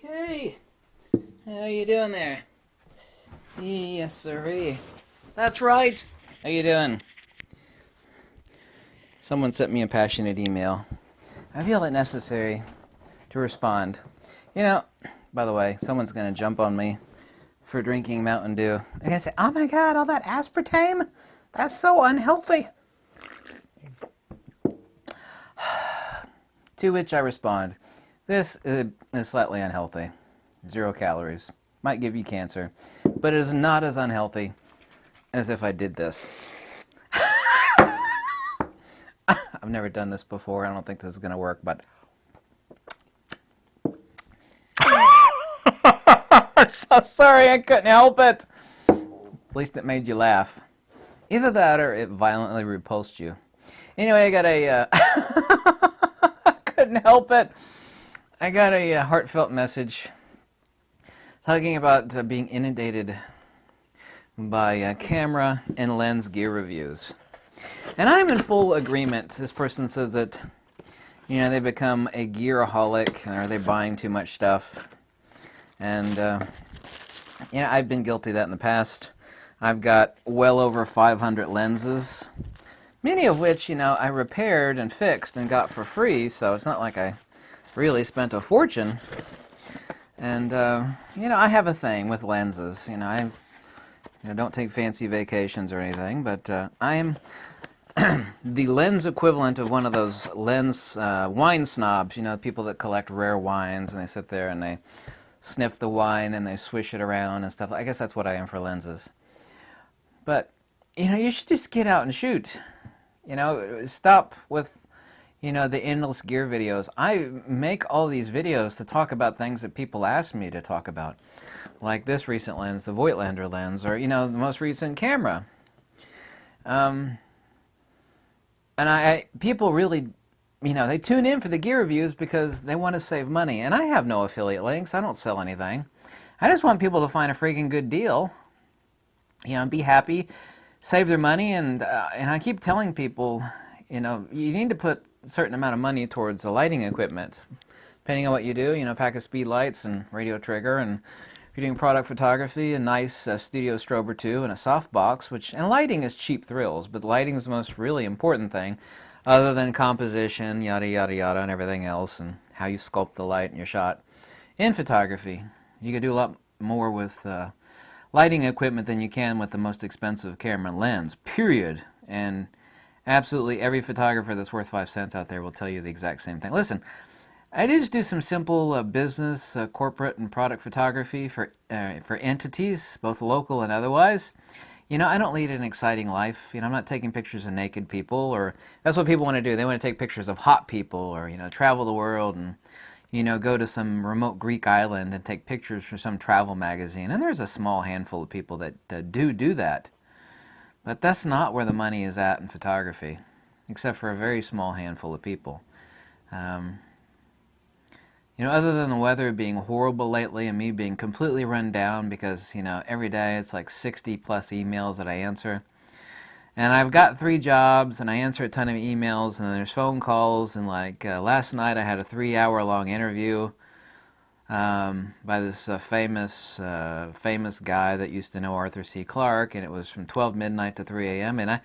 Okay. How you doing there? Yes, sirree. That's right. How you doing? Someone sent me a passionate email. I feel it necessary to respond. You know, by the way, someone's going to jump on me for drinking Mountain Dew. They're going to say, oh my god, all that aspartame? That's so unhealthy. To which I respond, this is slightly unhealthy. 0 calories. Might give you cancer. But it is not as unhealthy as if I did this. I've never done this before. I don't think this is going to work, but... I'm so sorry, I couldn't help it. At least it made you laugh. Either that or it violently repulsed you. Anyway, I got a... I couldn't help it. I got a heartfelt message talking about being inundated by camera and lens gear reviews. And I'm in full agreement. This person says that, you know, they become a gearaholic, or they're buying too much stuff. And, you know, I've been guilty of that in the past. I've got well over 500 lenses, many of which, you know, I repaired and fixed and got for free, so it's not like I really spent a fortune. And, you know, I have a thing with lenses. You know, don't take fancy vacations or anything, but I am the lens equivalent of one of those lens wine snobs, you know, people that collect rare wines, and they sit there and they sniff the wine and they swish it around and stuff. I guess that's what I am for lenses. But, you know, you should just get out and shoot. You know, stop with, you know, the endless gear videos. I make all these videos to talk about things that people ask me to talk about. Like this recent lens, the Voigtlander lens, or, you know, the most recent camera. And people really, you know, they tune in for the gear reviews because they want to save money. And I have no affiliate links. I don't sell anything. I just want people to find a freaking good deal. You know, be happy, save their money, and I keep telling people, you know, you need to put a certain amount of money towards the lighting equipment. Depending on what you do, you know, pack of speed lights and radio trigger, and if you're doing product photography, a nice studio strobe or two, and a softbox, and lighting is cheap thrills, but lighting is the most really important thing, other than composition, yada, yada, yada, and everything else, and how you sculpt the light in your shot. In photography, you can do a lot more with lighting equipment than you can with the most expensive camera lens, period. And absolutely every photographer that's worth 5 cents out there will tell you the exact same thing. Listen, I just do some simple business, corporate, and product photography for entities, both local and otherwise. You know, I don't lead an exciting life. You know, I'm not taking pictures of naked people, or that's what people want to do. They want to take pictures of hot people, or, you know, travel the world and, you know, go to some remote Greek island and take pictures for some travel magazine. And there's a small handful of people that do that. But that's not where the money is at in photography, except for a very small handful of people. You know, other than the weather being horrible lately and me being completely run down because, you know, every day it's like 60 plus emails that I answer. And I've got 3 jobs, and I answer a ton of emails, and there's phone calls, and like last night I had a 3-hour-long interview by this famous guy that used to know Arthur C. Clarke, and it was from 12 midnight to 3 a.m. And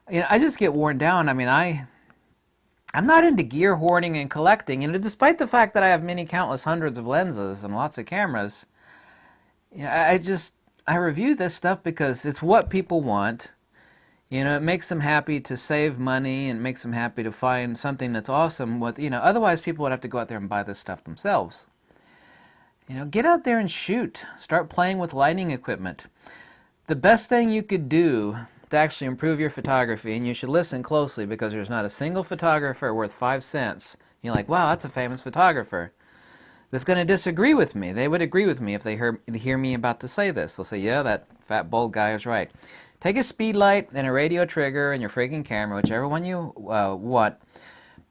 I just get worn down. I mean, I'm not into gear hoarding and collecting, and despite the fact that I have many countless hundreds of lenses and lots of cameras, you know, I review this stuff because it's what people want. You know, it makes them happy to save money, and it makes them happy to find something that's awesome. With, you know, otherwise people would have to go out there and buy this stuff themselves. You know, get out there and shoot. Start playing with lighting equipment. The best thing you could do to actually improve your photography, and you should listen closely because there's not a single photographer worth 5 cents. You're like, wow, that's a famous photographer, that's going to disagree with me. They would agree with me if they hear me about to say this. They'll say, yeah, that fat bald guy is right. Take a speed light and a radio trigger and your freaking camera, whichever one you want.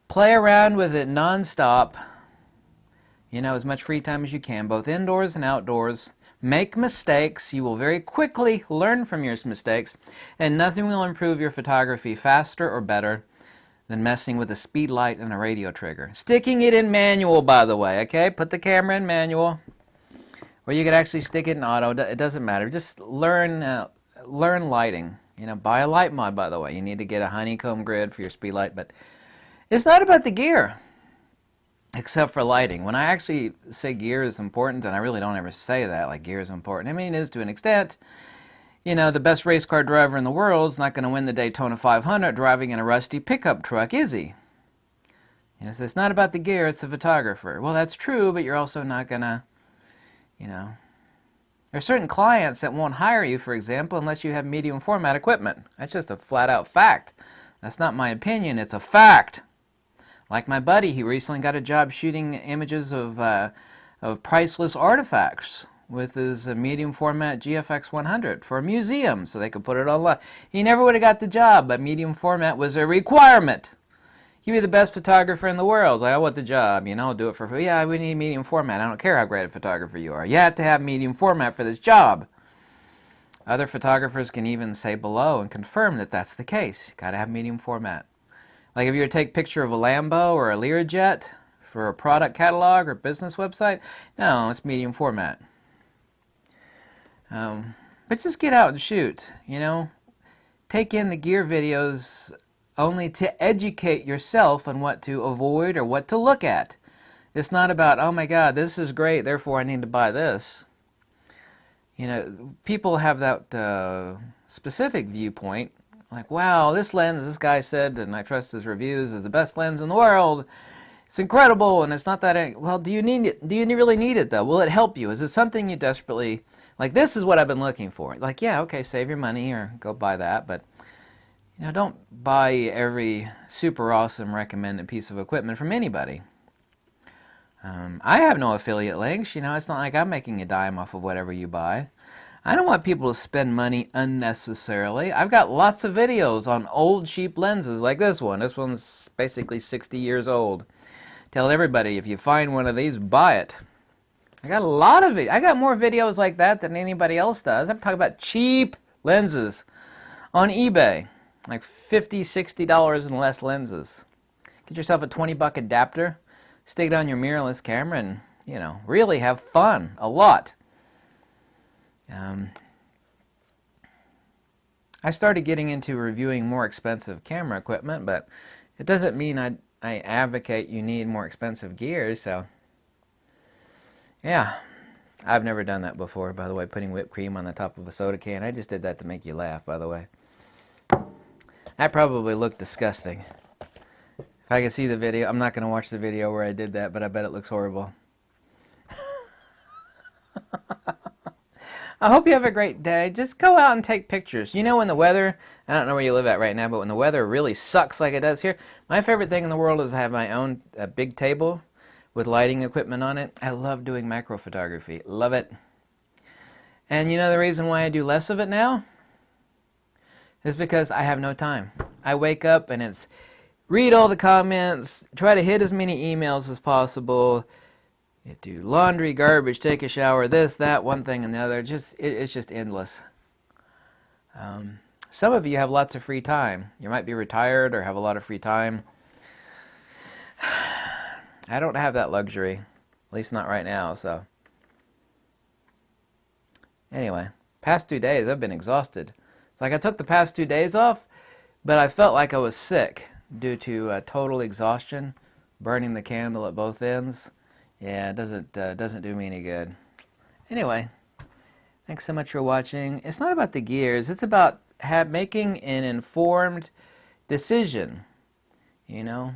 Play around with it non-stop. You know, as much free time as you can, both indoors and outdoors. Make mistakes. You will very quickly learn from your mistakes, and nothing will improve your photography faster or better than messing with a speed light and a radio trigger. Sticking it in manual, by the way, okay? Put the camera in manual. Or you could actually stick it in auto. It doesn't matter. Just learn lighting. You know, buy a light mod, by the way. You need to get a honeycomb grid for your speed light, but it's not about the gear, except for lighting. When I actually say gear is important, and I really don't ever say that, like gear is important. I mean, it is to an extent. You know, the best race car driver in the world is not going to win the Daytona 500 driving in a rusty pickup truck, is he? Yes, it's not about the gear, it's the photographer. Well, that's true, but you're also not going to, you know. There are certain clients that won't hire you, for example, unless you have medium format equipment. That's just a flat-out fact. That's not my opinion, it's a fact. Like my buddy, he recently got a job shooting images of priceless artifacts with his medium format GFX 100 for a museum so they could put it online. He never would have got the job, but medium format was a requirement. He'd be the best photographer in the world. Like, I want the job, you know, I'll do it for free. Yeah, we need medium format. I don't care how great a photographer you are. You have to have medium format for this job. Other photographers can even say below and confirm that that's the case. You got to have medium format. Like if you were to take a picture of a Lambo or a Learjet for a product catalog or business website, no, it's medium format. But just get out and shoot, you know. Take in the gear videos only to educate yourself on what to avoid or what to look at. It's not about, oh my God, this is great, therefore I need to buy this. You know, people have that specific viewpoint, like, wow, this lens, this guy said, and I trust his reviews, is the best lens in the world. It's incredible, and it's not that, well, do you need it? Do you really need it, though? Will it help you? Is it something you desperately, like, this is what I've been looking for. Like, yeah, okay, save your money or go buy that, but, you know, don't buy every super awesome recommended piece of equipment from anybody. I have no affiliate links, you know, it's not like I'm making a dime off of whatever you buy. I don't want people to spend money unnecessarily. I've got lots of videos on old cheap lenses like this one. This one's basically 60 years old. Tell everybody, if you find one of these, buy it. I got a lot of it. I got more videos like that than anybody else does. I'm talking about cheap lenses on eBay. Like $50, $60 and less lenses. Get yourself a 20-buck adapter. Stick it on your mirrorless camera and, you know, really have fun. A lot. I started getting into reviewing more expensive camera equipment, but it doesn't mean I advocate you need more expensive gear, so yeah. I've never done that before, by the way, putting whipped cream on the top of a soda can. I just did that to make you laugh, by the way. That probably looked disgusting. If I could see the video, I'm not going to watch the video where I did that, but I bet it looks horrible. I hope you have a great day. Just go out and take pictures. You know, when the weather, I don't know where you live at right now, but when the weather really sucks like it does here, my favorite thing in the world is to have my own big table with lighting equipment on it. I love doing macro photography. Love it. And you know the reason why I do less of it now? Is because I have no time. I wake up and it's read all the comments, try to hit as many emails as possible, you do laundry, garbage, take a shower, this, that, one thing and the other. It's just endless. Some of you have lots of free time. You might be retired or have a lot of free time. I don't have that luxury, at least not right now, so. Anyway, past 2 days I've been exhausted. It's like I took the past 2 days off, but I felt like I was sick due to total exhaustion, burning the candle at both ends. Yeah, it doesn't do me any good. Anyway, thanks so much for watching. It's not about the gears. It's about making an informed decision, you know,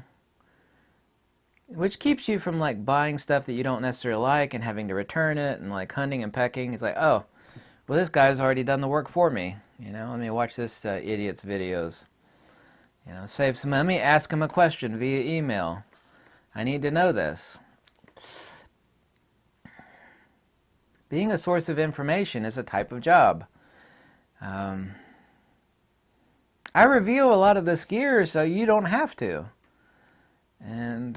which keeps you from like buying stuff that you don't necessarily like and having to return it and like hunting and pecking. It's like, oh, well, this guy's already done the work for me. You know, let me watch this idiot's videos. You know, save some money, ask him a question via email. I need to know this. Being a source of information is a type of job. I review a lot of this gear so you don't have to. And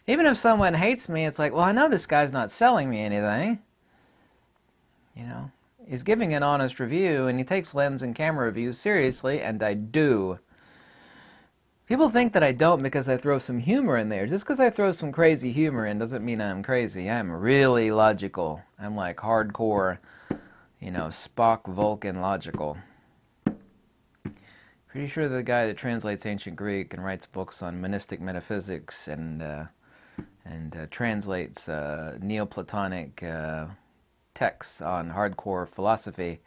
even if someone hates me, it's like, well, I know this guy's not selling me anything. You know, he's giving an honest review and he takes lens and camera reviews seriously, and I do. People think that I don't because I throw some humor in there. Just because I throw some crazy humor in doesn't mean I'm crazy. I'm really logical. I'm like hardcore, Spock Vulcan logical. Pretty sure the guy that translates ancient Greek and writes books on monistic metaphysics and translates Neoplatonic texts on hardcore philosophy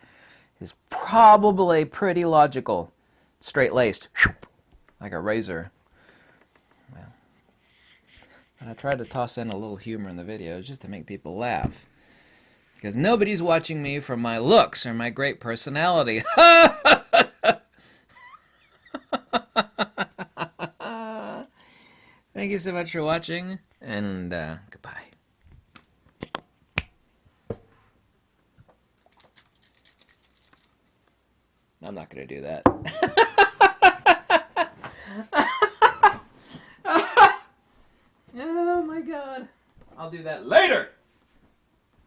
is probably pretty logical. Straight-laced, like a razor. Well, but I tried to toss in a little humor in the videos just to make people laugh. Because nobody's watching me for my looks or my great personality. Thank you so much for watching, and goodbye. I'm not going to do that. Oh my god. I'll do that later!